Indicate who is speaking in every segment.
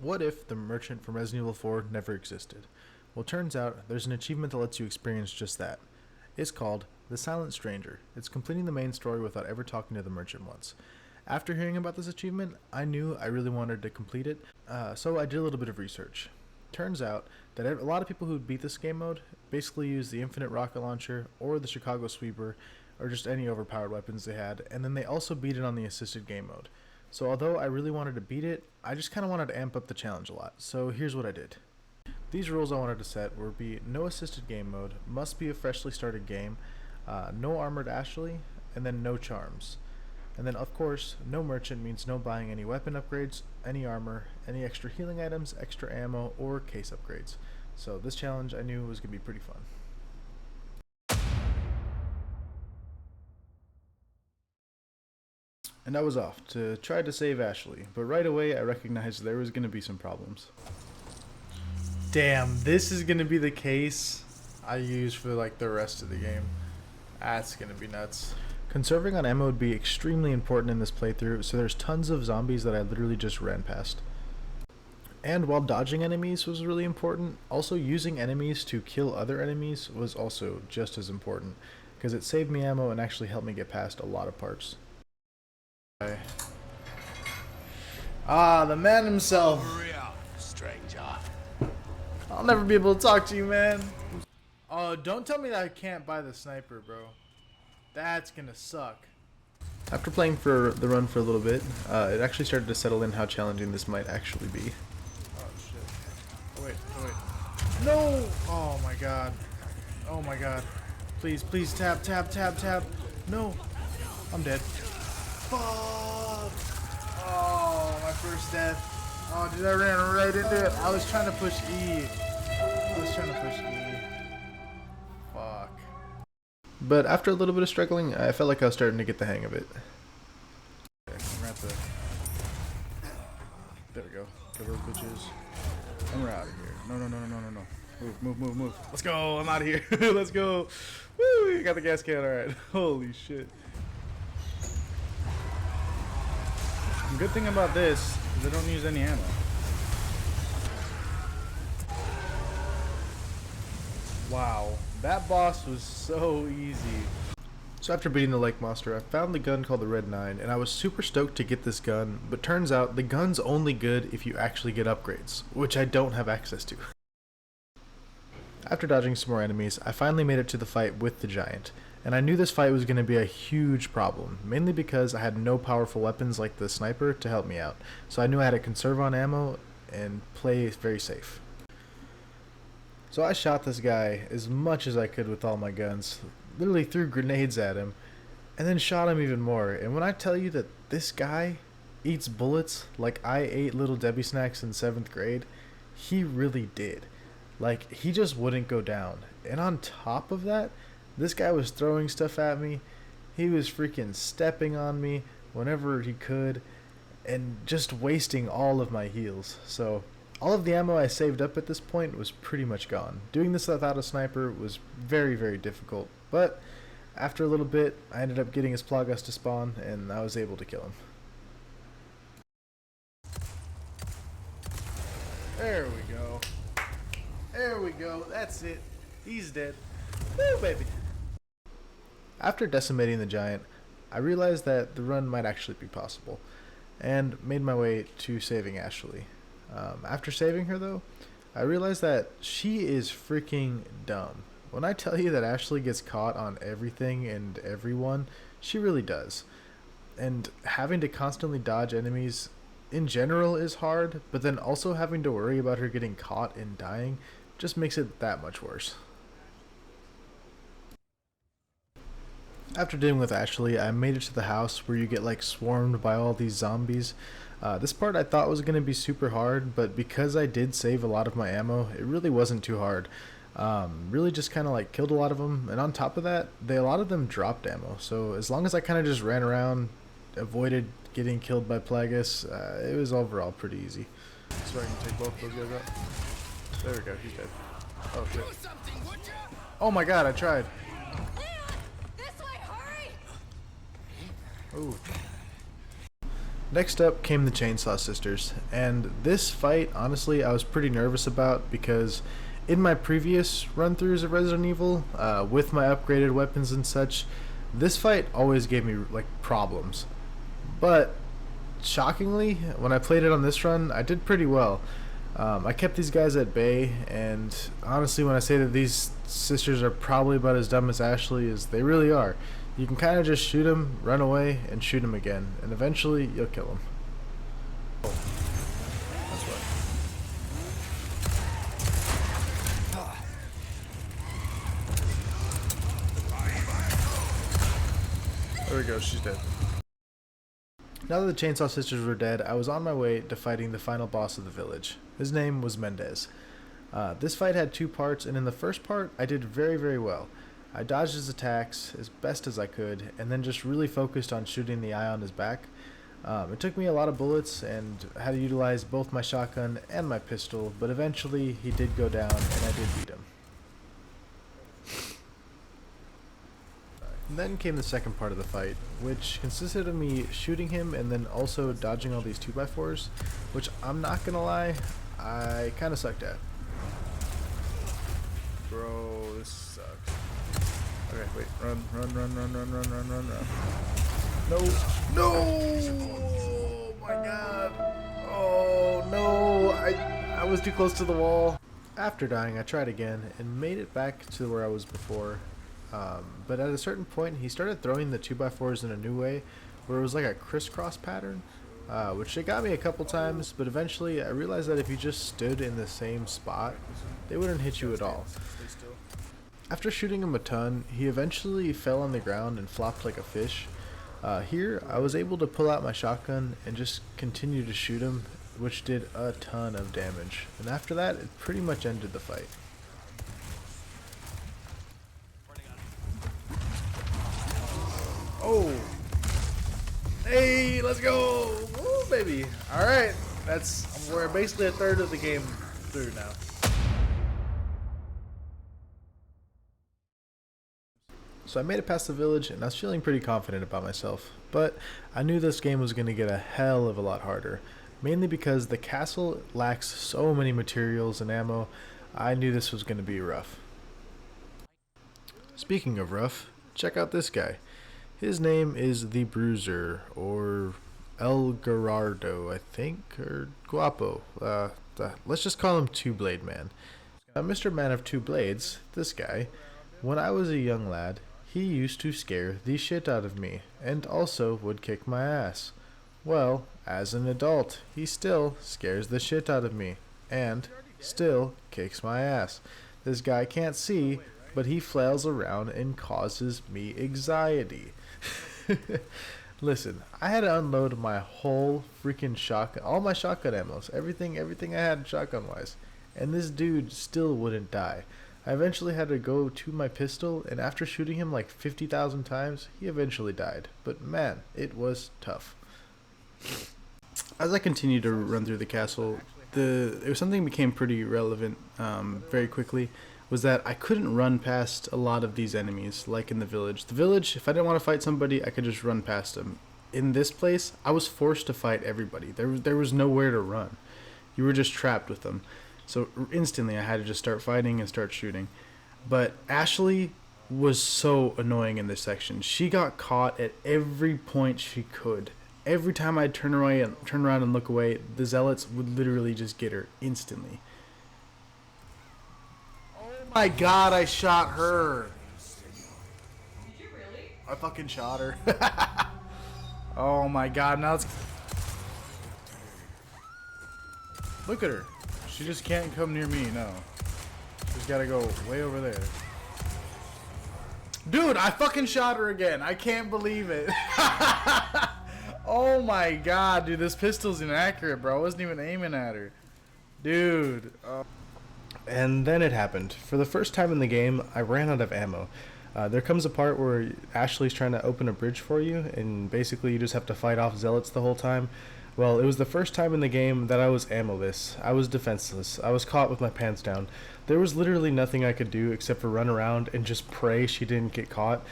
Speaker 1: What if the merchant from Resident Evil 4 never existed? Well, turns out there's an achievement that lets you experience just that. It's called The Silent Stranger. It's completing the main story without ever talking to the merchant once. After hearing about this achievement, I knew I really wanted to complete it, so I did a little bit of research. Turns out that a lot of people who beat this game mode basically use the infinite rocket launcher or the Chicago sweeper or just any overpowered weapons they had, and then they also beat it on the assisted game mode. So although I really wanted to beat it, I just kind of wanted to amp up the challenge a lot. So here's what I did. These rules I wanted to set were no assisted game mode, must be a freshly started game, no armored Ashley, and then no charms. And then of course, no merchant means no buying any weapon upgrades, any armor, any extra healing items, extra ammo, or case upgrades. So this challenge I knew was going to be pretty fun. And I was off to try to save Ashley, but right away I recognized there was going to be some problems. Damn, this is going to be the case I use for like the rest of the game. That's going to be nuts. Conserving on ammo would be extremely important in this playthrough, so there's tons of zombies that I literally just ran past. And while dodging enemies was really important, also using enemies to kill other enemies was also just as important, because it saved me ammo and actually helped me get past a lot of parts. Ah, the man himself.
Speaker 2: Stranger.
Speaker 1: I'll never be able to talk to you, man. Oh, don't tell me that I can't buy the sniper, bro. That's gonna suck. After playing for the run for a little bit, it actually started to settle in how challenging this might actually be. Oh shit. Oh wait, oh wait. No! Oh my god. Oh my god. Please, please, tap, tap, tap, tap. No! I'm dead. Fuck! Oh, my first death. Oh, dude, I ran right into it. I was trying to push E. Fuck. But after a little bit of struggling, I felt like I was starting to get the hang of it. Okay, we're at the... There we go. Get those bitches. And we're out of here. No, no, no, no, no, no, no. Move, move, move, move. Let's go. I'm out of here. Let's go. Woo, we got the gas can. Alright. Holy shit. The good thing about this is I don't use any ammo. Wow, that boss was so easy. So after beating the lake monster, I found the gun called the Red 9, and I was super stoked to get this gun, but turns out the gun's only good if you actually get upgrades, which I don't have access to. After dodging some more enemies, I finally made it to the fight with the giant, and I knew this fight was going to be a huge problem, mainly because I had no powerful weapons like the sniper to help me out, so I knew I had to conserve on ammo and play very safe. So I shot this guy as much as I could with all my guns, literally threw grenades at him, and then shot him even more. And when I tell you that this guy eats bullets like I ate Little Debbie snacks in 7th grade, he really did. Like, he just wouldn't go down. And on top of that, this guy was throwing stuff at me, he was freaking stepping on me whenever he could, and just wasting all of my heals. So all of the ammo I saved up at this point was pretty much gone. Doing this without a sniper was very, very difficult, but after a little bit, I ended up getting his Plagas to spawn, and I was able to kill him. There we go. There we go. That's it. He's dead. Woo, baby. After decimating the giant, I realized that the run might actually be possible, and made my way to saving Ashley. After saving her, though, I realized that she is freaking dumb. When I tell you that Ashley gets caught on everything and everyone, she really does. And having to constantly dodge enemies in general is hard, but then also having to worry about her getting caught and dying just makes it that much worse. After dealing with Ashley, I made it to the house where you get like swarmed by all these zombies. This part I thought was going to be super hard, but because I did save a lot of my ammo, it really wasn't too hard. Really just kind of like killed a lot of them, and on top of that, a lot of them dropped ammo. So as long as I kind of just ran around, avoided getting killed by Plagas, it was overall pretty easy. So I can take both those guys out. There we go, he's dead. Oh shit. Oh my god, I tried. Ooh. Next up came the Chainsaw Sisters, and this fight, honestly, I was pretty nervous about because in my previous run-throughs of Resident Evil, with my upgraded weapons and such, this fight always gave me like problems. But shockingly, when I played it on this run, I did pretty well. I kept these guys at bay, and honestly, when I say that these sisters are probably about as dumb as Ashley, as they really are. You can kind of just shoot them, run away, and shoot them again, and eventually you'll kill them. Oh, that's right. There we go, she's dead. Now that the Chainsaw Sisters were dead, I was on my way to fighting the final boss of the village. His name was Mendez. This fight had two parts, and in the first part, I did very, very well. I dodged his attacks as best as I could, and then just really focused on shooting the eye on his back. It took me a lot of bullets, and I had to utilize both my shotgun and my pistol, but eventually he did go down, and I did beat him. And then came the second part of the fight, which consisted of me shooting him and then also dodging all these 2x4s, which I'm not gonna lie, I kinda sucked at. Bro, this sucks. Okay, wait, run. No! Oh my god! Oh no! I was too close to the wall. After dying, I tried again and made it back to where I was before. But at a certain point, he started throwing the 2x4s in a new way, where it was like a crisscross pattern, which it got me a couple times, but eventually I realized that if you just stood in the same spot, they wouldn't hit you at all. After shooting him a ton, he eventually fell on the ground and flopped like a fish. Here, I was able to pull out my shotgun and just continue to shoot him, which did a ton of damage. And after that, it pretty much ended the fight. Oh! Hey, let's go! Woo, baby! Alright, we're basically a third of the game through now. So I made it past the village, and I was feeling pretty confident about myself, but I knew this game was going to get a hell of a lot harder, mainly because the castle lacks so many materials and ammo. I knew this was going to be rough. Speaking of rough, check out this guy. His name is the Bruiser, or El Gerardo, I think, or Guapo. Let's just call him Two Blade Man. Mr. Man of Two Blades, this guy, when I was a young lad, he used to scare the shit out of me, and also would kick my ass. Well, as an adult, he still scares the shit out of me, and still kicks my ass. This guy can't see, but he flails around and causes me anxiety. Listen, I had to unload my whole freaking shotgun, all my shotgun ammos, everything I had shotgun-wise, and this dude still wouldn't die. I eventually had to go to my pistol, and after shooting him like 50,000 times, he eventually died. But man, it was tough. As I continued to run through the castle, it was something that became pretty relevant very quickly, was that I couldn't run past a lot of these enemies, like in the village. The village, if I didn't want to fight somebody, I could just run past them. In this place, I was forced to fight everybody. There was nowhere to run. You were just trapped with them. So instantly I had to just start fighting and start shooting. But Ashley was so annoying in this section. She got caught at every point she could. Every time I'd turn around and look away, the zealots would literally just get her instantly. Oh my god, I shot her.
Speaker 2: Did you really?
Speaker 1: I fucking shot her. Oh my god, now it's... Look at her. She just can't come near me, no. She's gotta go way over there. Dude, I fucking shot her again. I can't believe it. Oh my god, dude, this pistol's inaccurate, bro. I wasn't even aiming at her. Dude. And then it happened. For the first time in the game, I ran out of ammo. There comes a part where Ashley's trying to open a bridge for you, and basically you just have to fight off zealots the whole time. Well, it was the first time in the game that I was ammoless. I was defenseless. I was caught with my pants down. There was literally nothing I could do except for run around and just pray she didn't get caught.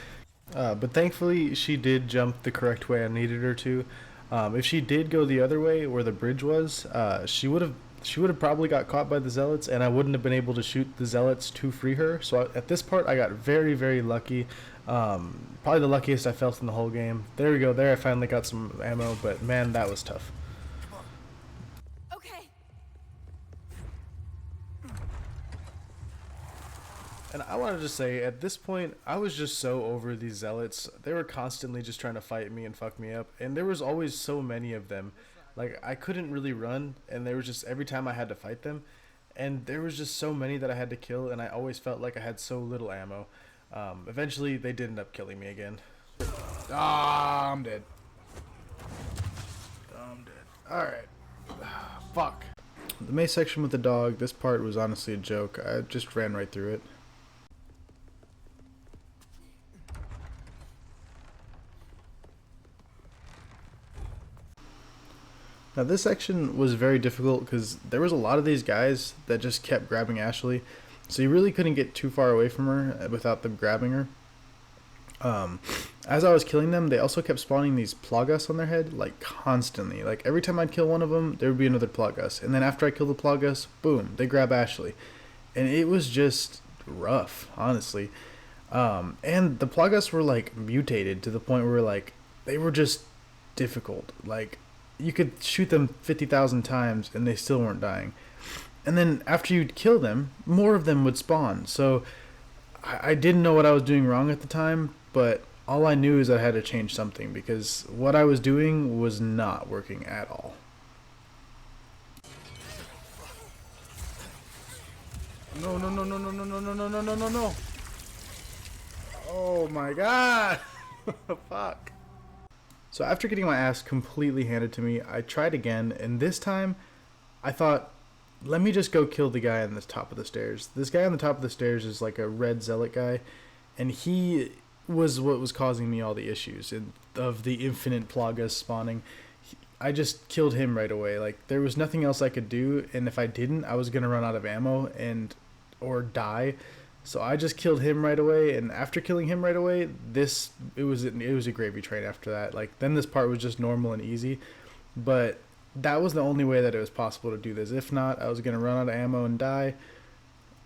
Speaker 1: But thankfully, she did jump the correct way I needed her to. If she did go the other way where the bridge was, she would have probably got caught by the zealots, and I wouldn't have been able to shoot the zealots to free her. So at this part, I got very, very lucky. Probably the luckiest I felt in the whole game. There we go. There, I finally got some ammo, but man, that was tough.
Speaker 3: Okay.
Speaker 1: And I wanted to say, at this point, I was just so over these zealots. They were constantly just trying to fight me and fuck me up, and there was always so many of them. Like, I couldn't really run, and there was just every time I had to fight them, and there was just so many that I had to kill, and I always felt like I had so little ammo. Eventually, they did end up killing me again. Ah, I'm dead. I'm dead. Alright. Fuck. The maze section with the dog, this part was honestly a joke. I just ran right through it. Now this section was very difficult because there was a lot of these guys that just kept grabbing Ashley, so you really couldn't get too far away from her without them grabbing her. As I was killing them, they also kept spawning these Plagas on their head, like constantly. Like every time I'd kill one of them, there would be another Plagas, and then after I kill the Plagas, boom, they grab Ashley, and it was just rough, honestly. And the Plagas were like mutated to the point where like they were just difficult. Like you could shoot them 50,000 times and they still weren't dying. And then after you'd kill them, more of them would spawn. So I didn't know what I was doing wrong at the time, but all I knew is I had to change something because what I was doing was not working at all. No, no, no, no, no, no, no, no, no, no, no, no, no. Oh my god. Fuck. So after getting my ass completely handed to me, I tried again, and this time I thought, let me just go kill the guy on the top of the stairs. This guy on the top of the stairs is like a red zealot guy, and he was what was causing me all the issues of the infinite Plagas spawning. I just killed him right away. Like there was nothing else I could do, and if I didn't, I was gonna run out of ammo or die. So I just killed him right away, and after killing him right away, it was a gravy train after that. Like then this part was just normal and easy, but that was the only way that it was possible to do this. If not, I was gonna run out of ammo and die,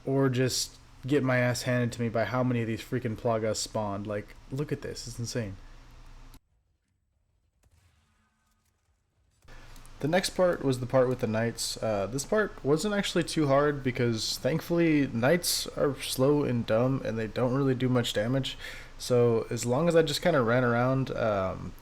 Speaker 1: or just get my ass handed to me by how many of these freaking Plagas spawned. Like, look at this, it's insane. The next part was the part with the knights. This part wasn't actually too hard because thankfully knights are slow and dumb and they don't really do much damage. So as long as I just kind of ran around,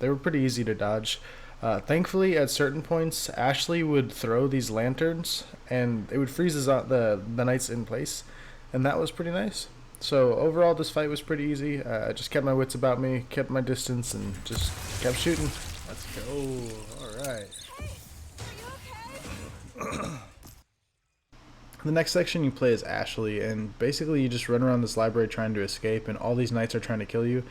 Speaker 1: they were pretty easy to dodge. Thankfully at certain points Ashley would throw these lanterns and it would freeze the knights in place, and that was pretty nice. So overall this fight was pretty easy. I just kept my wits about me, kept my distance, and just kept shooting. Let's go. Alright. The next section you play as Ashley, and basically you just run around this library trying to escape, and all these knights are trying to kill you.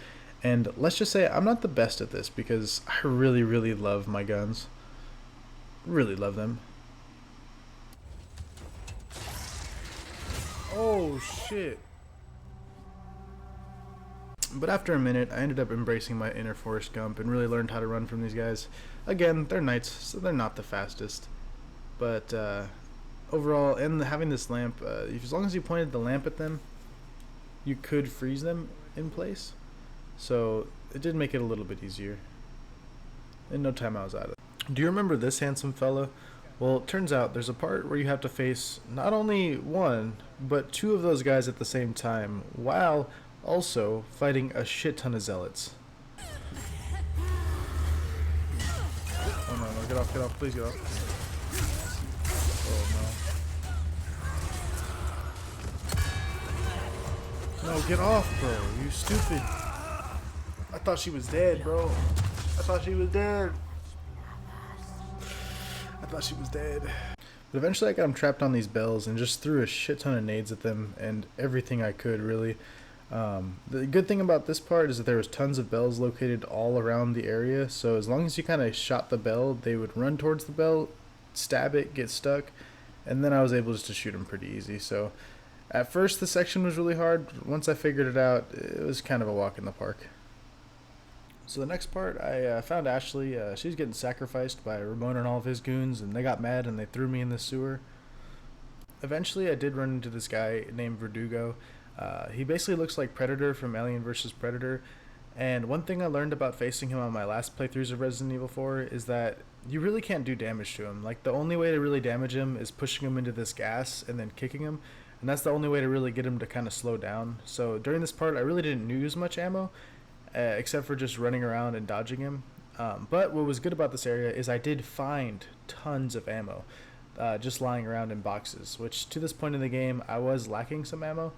Speaker 1: And let's just say I'm not the best at this because I really, really love my guns. Really love them. Oh shit. But after a minute, I ended up embracing my inner Forrest Gump and really learned how to run from these guys. Again, they're knights, so they're not the fastest. But overall, and having this lamp, as long as you pointed the lamp at them, you could freeze them in place. So it did make it a little bit easier. In no time I was out of it. Do you remember this handsome fella? Well, it turns out there's a part where you have to face not only one, but two of those guys at the same time, while also fighting a shit ton of zealots. Oh no, get off, please get off. No, get off, bro. You stupid. I thought she was dead, bro. I thought she was dead. But eventually I got them trapped on these bells and just threw a shit ton of nades at them and everything I could, really. The good thing about this part is that there was tons of bells located all around the area, so as long as you kind of shot the bell, they would run towards the bell, stab it, get stuck, and then I was able just to shoot them pretty easy. So at first, the section was really hard. Once I figured it out, it was kind of a walk in the park. So the next part, I found Ashley. She was getting sacrificed by Ramon and all of his goons, and they got mad and they threw me in the sewer. Eventually, I did run into this guy named Verdugo. He basically looks like Predator from Alien vs. Predator. And one thing I learned about facing him on my last playthroughs of Resident Evil 4 is that you really can't do damage to him. Like, the only way to really damage him is pushing him into this gas and then kicking him. And that's the only way to really get him to kind of slow down. So during this part, I really didn't use much ammo, except for just running around and dodging him. But what was good about this area is I did find tons of ammo, just lying around in boxes, which to this point in the game, I was lacking some ammo.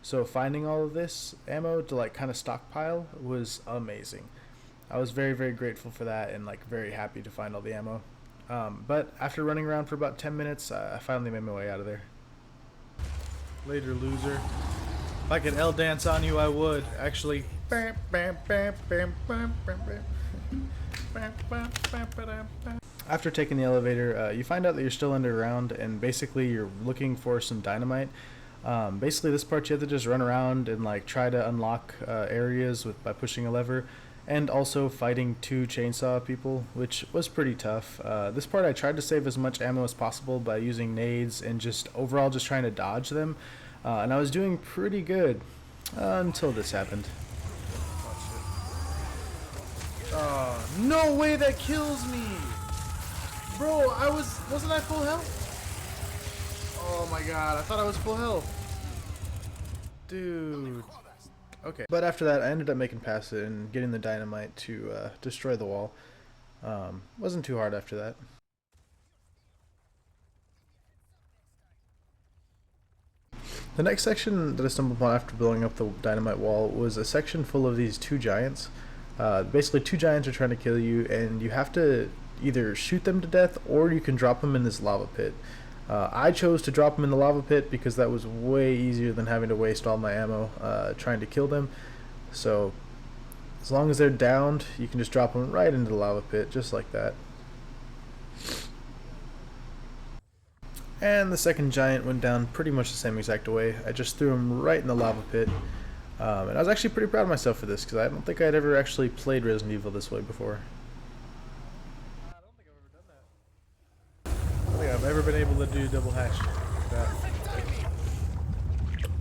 Speaker 1: So finding all of this ammo to like kind of stockpile was amazing. I was very, very grateful for that and like very happy to find all the ammo. But after running around for about 10 minutes, I finally made my way out of there. Later, loser. If I could L dance on you, I would. Actually. After taking the elevator, you find out that you're still underground, and basically you're looking for some dynamite. Basically, this part you have to just run around and like try to unlock areas by pushing a lever, and also fighting 2 chainsaw people, which was pretty tough. This part I tried to save as much ammo as possible by using nades and just overall just trying to dodge them, and I was doing pretty good until this happened. No way that kills me! Bro, wasn't I full health? Oh my god, I thought I was full health. Dude. Okay. But after that, I ended up making past it and getting the dynamite to destroy the wall. Wasn't too hard after that. The next section that I stumbled upon after blowing up the dynamite wall was a section full of these 2 giants. Basically, 2 giants are trying to kill you, and you have to either shoot them to death or you can drop them in this lava pit. I chose to drop them in the lava pit because that was way easier than having to waste all my ammo trying to kill them. So as long as they're downed, you can just drop them right into the lava pit, just like that. And the second giant went down pretty much the same exact way. I just threw him right in the lava pit. And I was actually pretty proud of myself for this because I don't think I'd ever actually played Resident Evil this way before. I don't think I've ever been able to do double hash like that.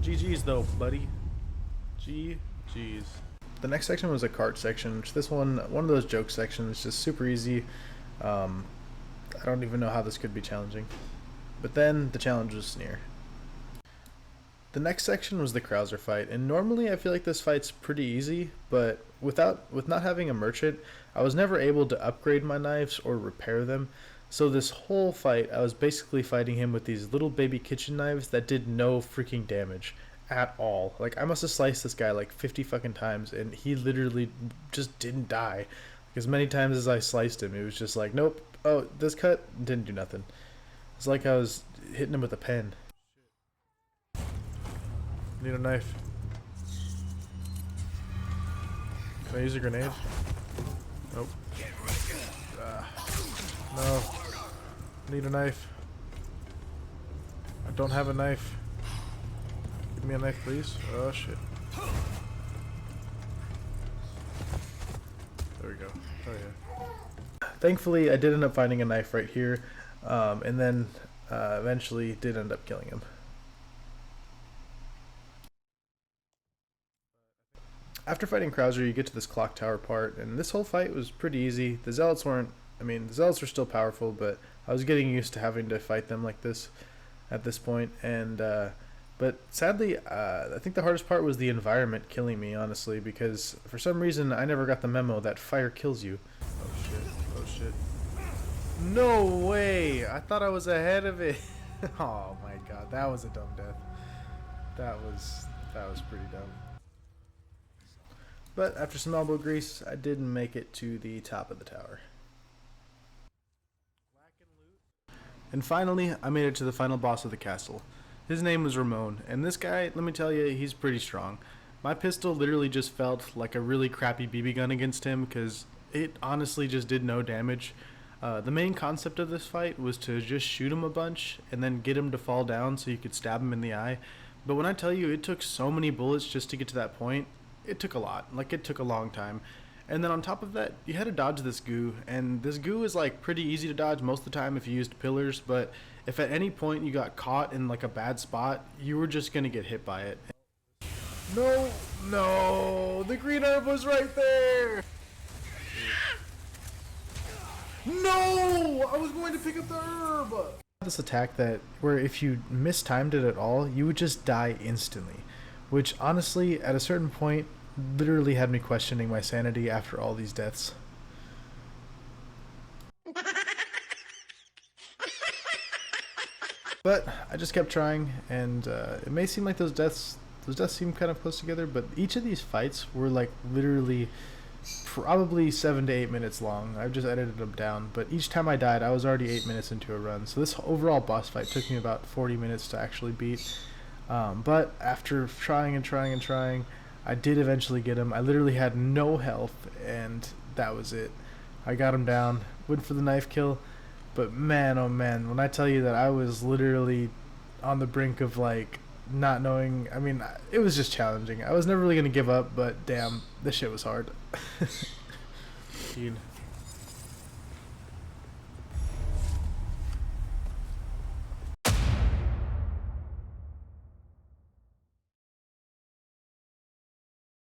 Speaker 1: GG's though, buddy. GG's. The next section was a cart section, which this one of those joke sections, just super easy. I don't even know how this could be challenging. But then the challenge was near. The next section was the Krauser fight, and normally I feel like this fight's pretty easy, but with not having a merchant, I was never able to upgrade my knives or repair them. So this whole fight, I was basically fighting him with these little baby kitchen knives that did no freaking damage at all. Like, I must have sliced this guy like 50 fucking times, and he literally just didn't die. Like, as many times as I sliced him, it was just like, nope, oh, this cut didn't do nothing. It's like I was hitting him with a pen. Need a knife. Can I use a grenade? Nope. No. Need a knife. I don't have a knife. Give me a knife, please. Oh shit. There we go. Oh yeah. Thankfully, I did end up finding a knife right here, and then eventually did end up killing him. After fighting Krauser, you get to this clock tower part, and this whole fight was pretty easy. The Zealots weren't, the Zealots were still powerful, but I was getting used to having to fight them like this at this point, and, but sadly, I think the hardest part was the environment killing me, honestly, because for some reason, I never got the memo that fire kills you. Oh shit, oh shit. No way! I thought I was ahead of it. Oh my god, that was a dumb death. That was pretty dumb. But after some elbow grease, I did make it to the top of the tower. And finally, I made it to the final boss of the castle. His name was Ramon, and this guy, let me tell you, he's pretty strong. My pistol literally just felt like a really crappy BB gun against him because it honestly just did no damage. The main concept of this fight was to just shoot him a bunch and then get him to fall down so you could stab him in the eye. But when I tell you it took so many bullets just to get to that point, it took a lot. Like, it took a long time. And then on top of that, you had to dodge this goo, and this goo is like pretty easy to dodge most of the time if you used pillars, but if at any point you got caught in like a bad spot, you were just gonna get hit by it. No, no, the green herb was right there. No, I was going to pick up the herb. This attack that where if you mistimed it at all, you would just die instantly, which honestly, at a certain point, literally had me questioning my sanity after all these deaths. But I just kept trying, and it may seem like those deaths seem kind of close together, but each of these fights were like literally probably 7 to 8 minutes long. I've just edited them down, but each time I died, I was already 8 minutes into a run. So this overall boss fight took me about 40 minutes to actually beat. But after trying and trying and trying, I did eventually get him. I literally had no health, and that was it. I got him down, went for the knife kill, but man, oh man, when I tell you that I was literally on the brink of like not knowing, I mean, it was just challenging. I was never really going to give up, but damn, this shit was hard. Dude.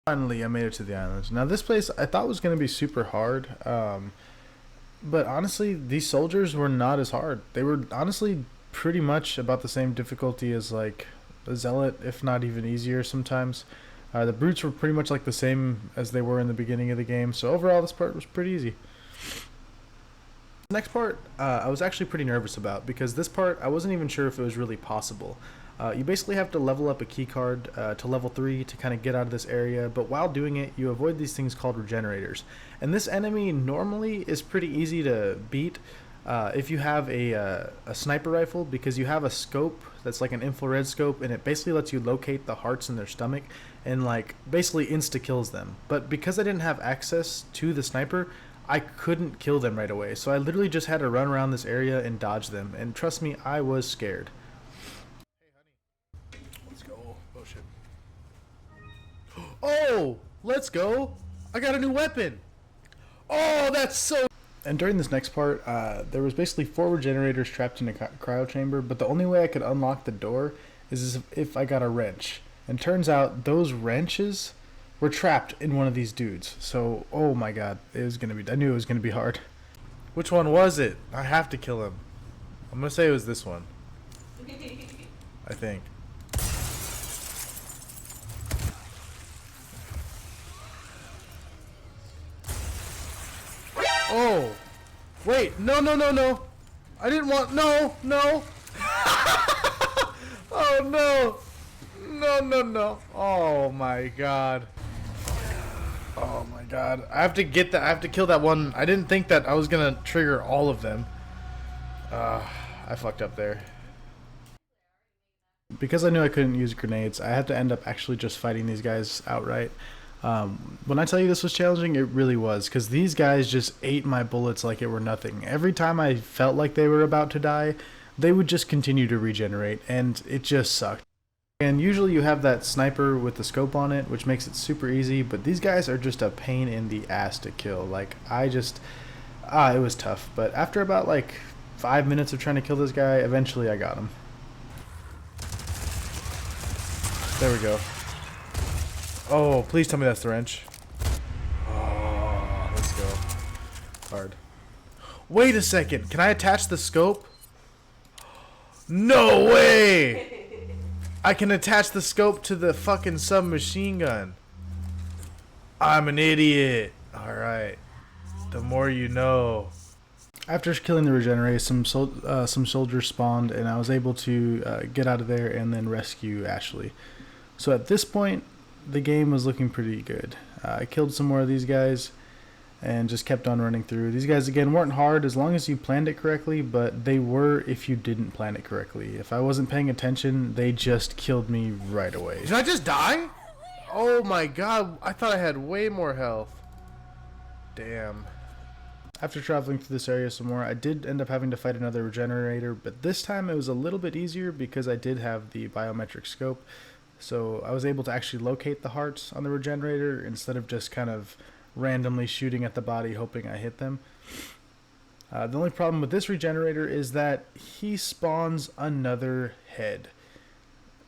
Speaker 1: Finally, I made it to the islands. Now, this place I thought was going to be super hard, but honestly, these soldiers were not as hard. They were honestly pretty much about the same difficulty as like a zealot, if not even easier sometimes. The brutes were pretty much like the same as they were in the beginning of the game, so overall this part was pretty easy. The next part I was actually pretty nervous about, because this part I wasn't even sure if it was really possible. You basically have to level up a key card to level 3 to kind of get out of this area, but while doing it you avoid these things called regenerators. And this enemy normally is pretty easy to beat if you have a sniper rifle, because you have a scope that's like an infrared scope, and it basically lets you locate the hearts in their stomach and like basically insta kills them. But because I didn't have access to the sniper, I couldn't kill them right away, so I literally just had to run around this area and dodge them, and trust me, I was scared. Hey honey, let's go. Oh shit. Oh, let's go. I got a new weapon. Oh, that's so. And during this next part, there was basically 4 regenerators trapped in a cryo chamber, but the only way I could unlock the door is if I got a wrench. And turns out those wrenches were trapped in one of these dudes. So, oh my god, it was gonna be. I knew it was gonna be hard. Which one was it? I have to kill him. I'm gonna say it was this one. I think. Oh, wait, no, no, no, no. I didn't want, no, no. Oh, no. No, no, no. Oh, my God. Oh, my God. I have to get that, I have to kill that one. I didn't think that I was going to trigger all of them. I fucked up there. Because I knew I couldn't use grenades, I had to end up actually just fighting these guys outright. When I tell you this was challenging, it really was, because these guys just ate my bullets like it were nothing. Every time I felt like they were about to die, they would just continue to regenerate, and it just sucked. And usually you have that sniper with the scope on it, which makes it super easy, but these guys are just a pain in the ass to kill. Like, it was tough. But after about like 5 minutes of trying to kill this guy, eventually I got him. There we go. Oh, please tell me that's the wrench. Oh, let's go. Hard. Wait a second. Can I attach the scope? No way! I can attach the scope to the fucking submachine gun. I'm an idiot. Alright. The more you know. After killing the regenerators, some soldiers spawned, and I was able to get out of there and then rescue Ashley. So at this point, the game was looking pretty good. I killed some more of these guys and just kept on running through. These guys, again, weren't hard as long as you planned it correctly, but they were if you didn't plan it correctly. If I wasn't paying attention, they just killed me right away. Did I just die? Oh my god, I thought I had way more health. Damn. After traveling through this area some more, I did end up having to fight another regenerator, but this time it was a little bit easier because I did have the biometric scope. So I was able to actually locate the hearts on the regenerator instead of just kind of randomly shooting at the body hoping I hit them. The only problem with this regenerator is that he spawns another head.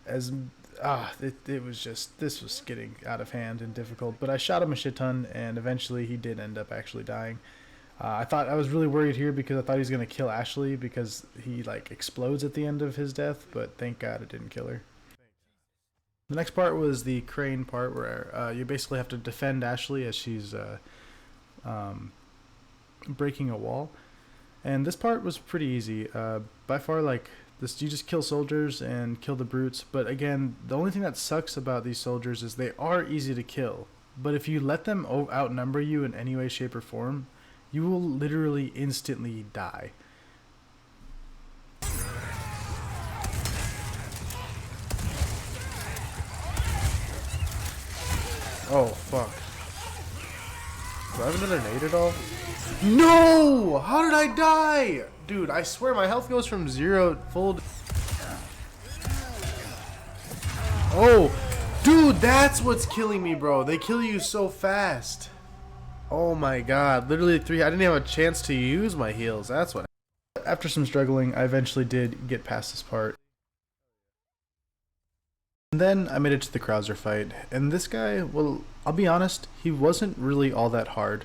Speaker 1: It was just, this was getting out of hand and difficult, but I shot him a shit ton and eventually he did end up actually dying. I was really worried here because I thought he was going to kill Ashley because he like explodes at the end of his death, but thank God it didn't kill her. The next part was the crane part where you basically have to defend Ashley as she's breaking a wall. And this part was pretty easy. By far, like, this, you just kill soldiers and kill the brutes. But again, the only thing that sucks about these soldiers is they are easy to kill. But if you let them outnumber you in any way, shape, or form, you will literally instantly die. Oh, fuck. Do I have another nade at all? No! How did I die? Dude, I swear my health goes from 0 full to... Oh! Dude, that's what's killing me, bro. They kill you so fast. Oh my god. Literally 3... I didn't have a chance to use my heals. That's what... After some struggling, I eventually did get past this part. And then I made it to the Krauser fight. And this guy, well, I'll be honest, he wasn't really all that hard.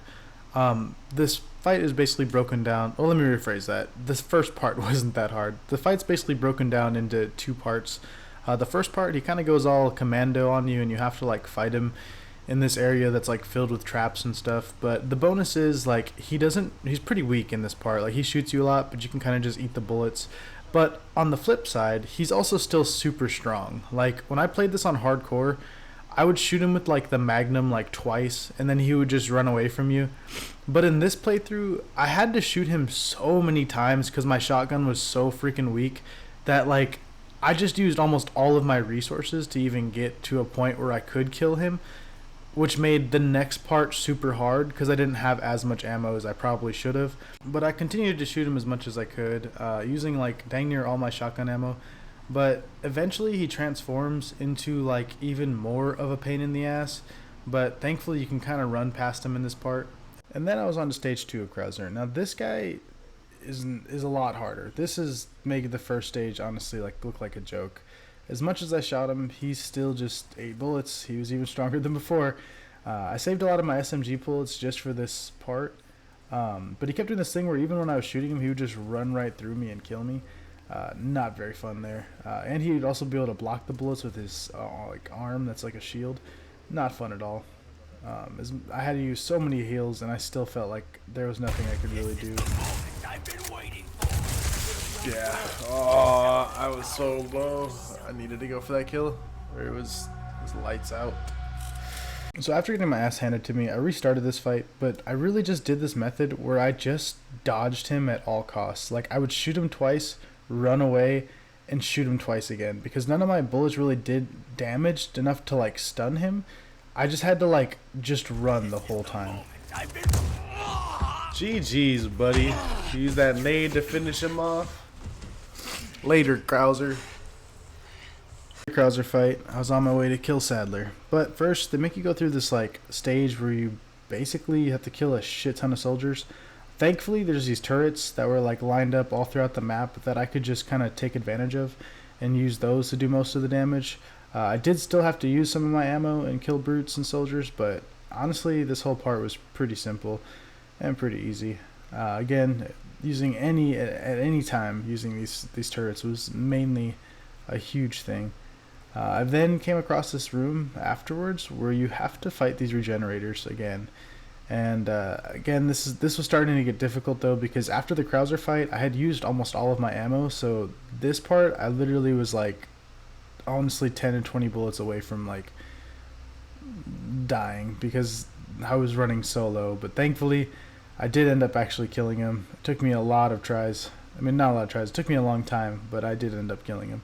Speaker 1: This fight is basically broken down... Well, let me rephrase that. This first part wasn't that hard. The fight's basically broken down into 2 parts. The first part, he kind of goes all commando on you, and you have to, like, fight him in this area that's, like, filled with traps and stuff. But the bonus is, like, he's pretty weak in this part. Like, he shoots you a lot, but you can kind of just eat the bullets. But on the flip side, he's also still super strong. Like, when I played this on hardcore, I would shoot him with, like, the Magnum, like, twice, and then he would just run away from you. But in this playthrough, I had to shoot him so many times because my shotgun was so freaking weak that, like, I just used almost all of my resources to even get to a point where I could kill him, which made the next part super hard because I didn't have as much ammo as I probably should have. But I continued to shoot him as much as I could, using, like, dang near all my shotgun ammo. But eventually he transforms into, like, even more of a pain in the ass. But thankfully you can kind of run past him in this part. And then I was on to stage 2 of Krauser. Now this guy is a lot harder. This is making the first stage honestly look like a joke. As much as I shot him, he's still just 8 bullets. He was even stronger than before. I saved a lot of my SMG bullets just for this part. But he kept doing this thing where even when I was shooting him, he would just run right through me and kill me. Not very fun there. And he would also be able to block the bullets with his like arm that's like a shield. Not fun at all. I had to use so many heals and I still felt like there was nothing I could really do. Yeah. Oh, I was so low. I needed to go for that kill, or it was lights out. So after getting my ass handed to me, I restarted this fight, but I really just did this method where I just dodged him at all costs. Like, I would shoot him twice, run away, and shoot him twice again, because none of my bullets really did damage enough to, like, stun him. I just had to, like, just run the whole time. GG's, buddy. Use that nade to finish him off. Later, Krauser. Krauser fight, I was on my way to kill Sadler. But first, they make you go through this, like, stage where you basically have to kill a shit ton of soldiers. Thankfully, there's these turrets that were, like, lined up all throughout the map that I could just kind of take advantage of and use those to do most of the damage. I did still have to use some of my ammo and kill brutes and soldiers, but honestly, this whole part was pretty simple and pretty easy. Again, using at any time using these turrets was mainly a huge thing. I then came across this room afterwards where you have to fight these regenerators again. And again, this was starting to get difficult though, because after the Krauser fight, I had used almost all of my ammo. So this part, I literally was like, honestly, 10 and 20 bullets away from like dying because I was running so low. But thankfully, I did end up actually killing him. It took me a lot of tries. I mean, not a lot of tries. It took me a long time, but I did end up killing him.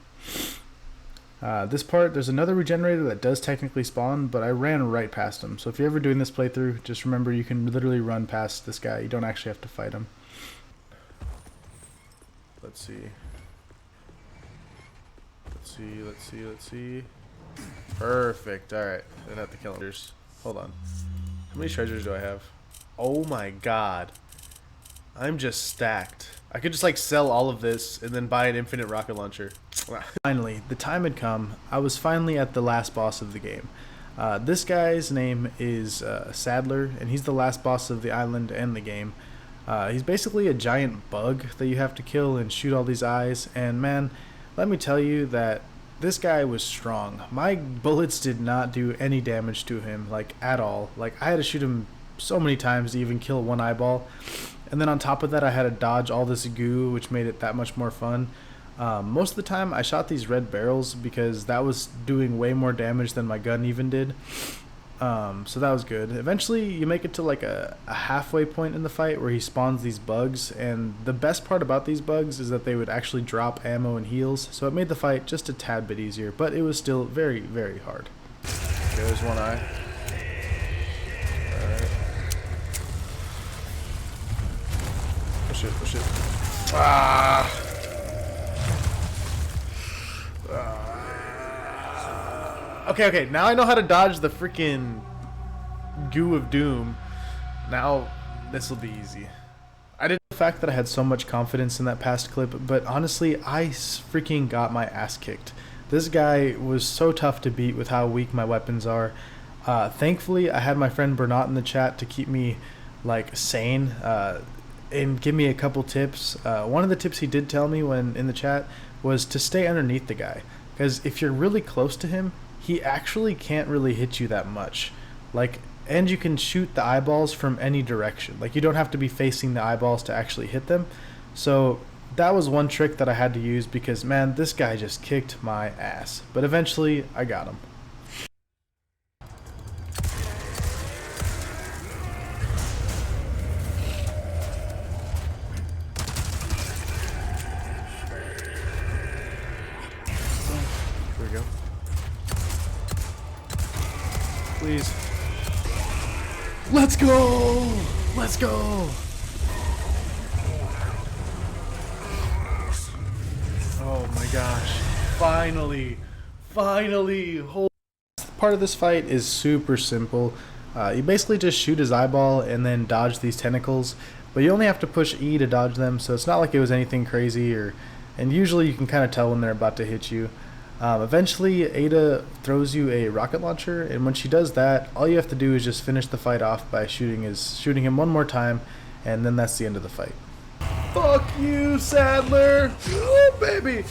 Speaker 1: This part, there's another regenerator that does technically spawn, but I ran right past him. So if you're ever doing this playthrough, just remember you can literally run past this guy. You don't actually have to fight him. Let's see. Let's see. Perfect. Alright. I didn't have to kill him. Hold on. How many treasures do I have? Oh my god. I'm just stacked. I could just like sell all of this and then buy an infinite rocket launcher. Finally, the time had come. I was finally at the last boss of the game. This guy's name is Sadler, and he's the last boss of the island and the game. He's basically a giant bug that you have to kill and shoot all these eyes. And man, let me tell you that this guy was strong. My bullets did not do any damage to him, like at all. Like I had to shoot him so many times to even kill one eyeball. And then on top of that, I had to dodge all this goo, which made it that much more fun. Most of the time, I shot these red barrels because that was doing way more damage than my gun even did. So that was good. Eventually, you make it to like a halfway point in the fight where he spawns these bugs. And the best part about these bugs is that they would actually drop ammo and heals. So it made the fight just a tad bit easier, but it was still very, very hard. Okay, there's one eye. Alright. Push it, push it. Ah! Okay, now I know how to dodge the freaking goo of doom. Now, this will be easy. I didn't know the fact that I had so much confidence in that past clip, but honestly, I freaking got my ass kicked. This guy was so tough to beat with how weak my weapons are. Thankfully, I had my friend Bernat in the chat to keep me, like, sane, and give me a couple tips. One of the tips he did tell me when in the chat was to stay underneath the guy. Because if you're really close to him, he actually can't really hit you that much. Like, and you can shoot the eyeballs from any direction. Like, you don't have to be facing the eyeballs to actually hit them. So that was one trick that I had to use because, man, this guy just kicked my ass. But eventually, I got him. Here we go. Please. Let's go! Let's go! Oh my gosh. Finally! Finally! Part of this fight is super simple. You basically just shoot his eyeball and then dodge these tentacles. But you only have to push E to dodge them, so it's not like it was anything crazy. And usually you can kind of tell when they're about to hit you. Eventually, Ada throws you a rocket launcher, and when she does that, all you have to do is just finish the fight off by shooting him one more time, and then that's the end of the fight. Fuck you, Sadler! Ooh, baby!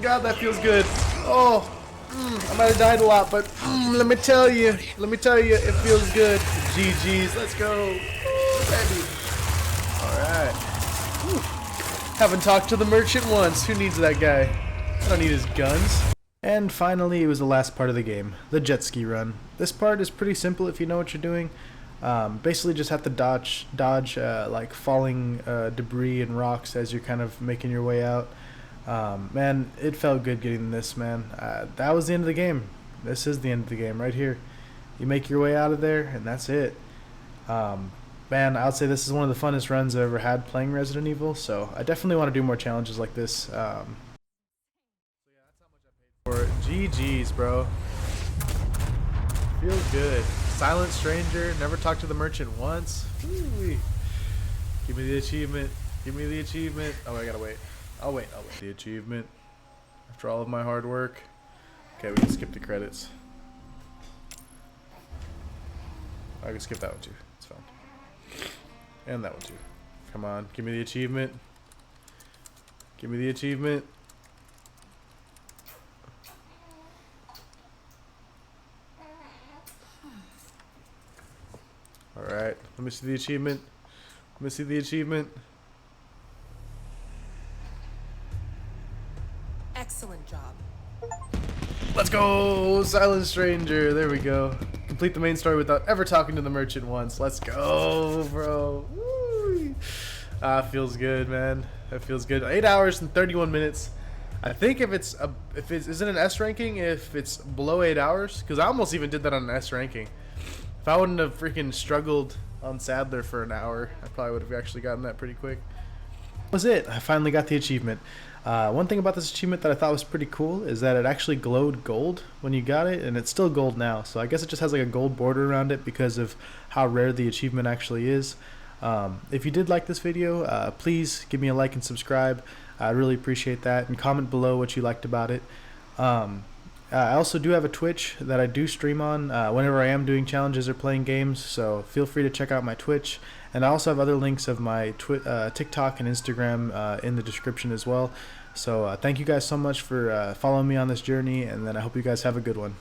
Speaker 1: God, that feels good. Oh, I might have died a lot, but let me tell you, it feels good. GG's, let's go. Ooh, baby. Alright. Haven't talked to the merchant once. Who needs that guy? I don't need his guns. And finally, it was the last part of the game, the jet ski run. This part is pretty simple if you know what you're doing. Basically just have to dodge like falling debris and rocks as you're kind of making your way out. Man, it felt good getting this, man. That was the end of the game. This is the end of the game right here. You make your way out of there, and that's it. Man, I would say this is one of the funnest runs I've ever had playing Resident Evil, so I definitely want to do more challenges like this. For it. GG's, bro. Feels good. Silent stranger. Never talked to the merchant once. Woo-wee. Give me the achievement. Give me the achievement. Oh, I gotta wait. I'll wait. The achievement. After all of my hard work. Okay, we can skip the credits. I can skip that one too. It's fine. And that one too. Come on. Give me the achievement. Give me the achievement. Alright, let me see the achievement. Let me see the achievement.
Speaker 3: Excellent job.
Speaker 1: Let's go! Silent Stranger. There we go. Complete the main story without ever talking to the merchant once. Let's go, bro. Woo! Feels good, man. That feels good. 8 hours and 31 minutes. I think if it's is it an S ranking if it's below 8 hours? Because I almost even did that on an S ranking. If I wouldn't have freaking struggled on Sadler for an hour, I probably would have actually gotten that pretty quick. was it. I finally got the achievement. One thing about this achievement that I thought was pretty cool is that it actually glowed gold when you got it, and it's still gold now. So I guess it just has like a gold border around it because of how rare the achievement actually is. If you did like this video, please give me a like and subscribe. I really appreciate that, and comment below what you liked about it. I also do have a Twitch that I do stream on whenever I am doing challenges or playing games, so feel free to check out my Twitch. And I also have other links of my TikTok and Instagram in the description as well. So thank you guys so much for following me on this journey, and then I hope you guys have a good one.